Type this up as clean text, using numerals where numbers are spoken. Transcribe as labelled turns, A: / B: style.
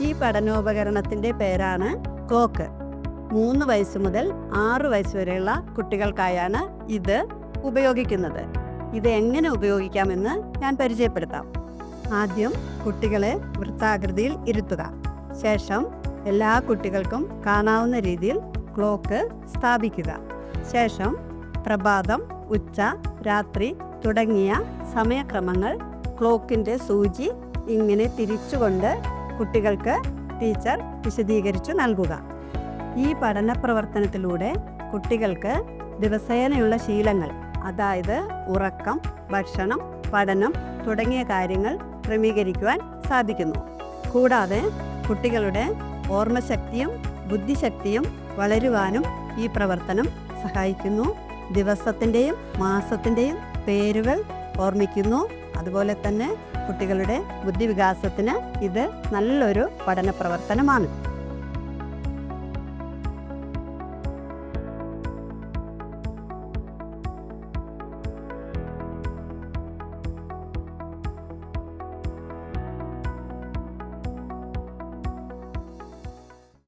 A: ഈ പഠനോപകരണത്തിൻ്റെ പേരാണ് ക്ലോക്ക്. 3 വയസ്സ് മുതൽ 6 വയസ്സ് വരെയുള്ള കുട്ടികൾക്കായാണ് ഇത് ഉപയോഗിക്കുന്നത്. ഇത് എങ്ങനെ ഉപയോഗിക്കാമെന്ന് ഞാൻ പരിചയപ്പെടുത്താം. ആദ്യം കുട്ടികളെ വൃത്താകൃതിയിൽ ഇരുത്തുക. ശേഷം എല്ലാ കുട്ടികൾക്കും കാണാവുന്ന രീതിയിൽ ക്ലോക്ക് സ്ഥാപിക്കുക. ശേഷം പ്രഭാതം, ഉച്ച, രാത്രി തുടങ്ങിയ സമയക്രമങ്ങൾ ക്ലോക്കിൻ്റെ സൂചി ഇങ്ങനെ തിരിച്ചുകൊണ്ട് കുട്ടികൾക്ക് ടീച്ചർ വിശദീകരിച്ചു നൽകുക. ഈ പഠന പ്രവർത്തനത്തിലൂടെ കുട്ടികൾക്ക് ദിവസേനയുള്ള ശീലങ്ങൾ, അതായത് ഉറക്കം, ഭക്ഷണം, പഠനം തുടങ്ങിയ കാര്യങ്ങൾ ക്രമീകരിക്കുവാൻ സാധിക്കുന്നു. കൂടാതെ കുട്ടികളുടെ ഓർമ്മശക്തിയും ബുദ്ധിശക്തിയും വളരുവാനും ഈ പ്രവർത്തനം സഹായിക്കുന്നു. ദിവസത്തിൻ്റെയും മാസത്തിൻ്റെയും പേരുകൾ ഓർമ്മിക്കുന്നു. അതുപോലെ തന്നെ കുട്ടികളുടെ ബുദ്ധിവികാസത്തിന് ഇത് നല്ലൊരു പഠന പ്രവർത്തനമാണ്.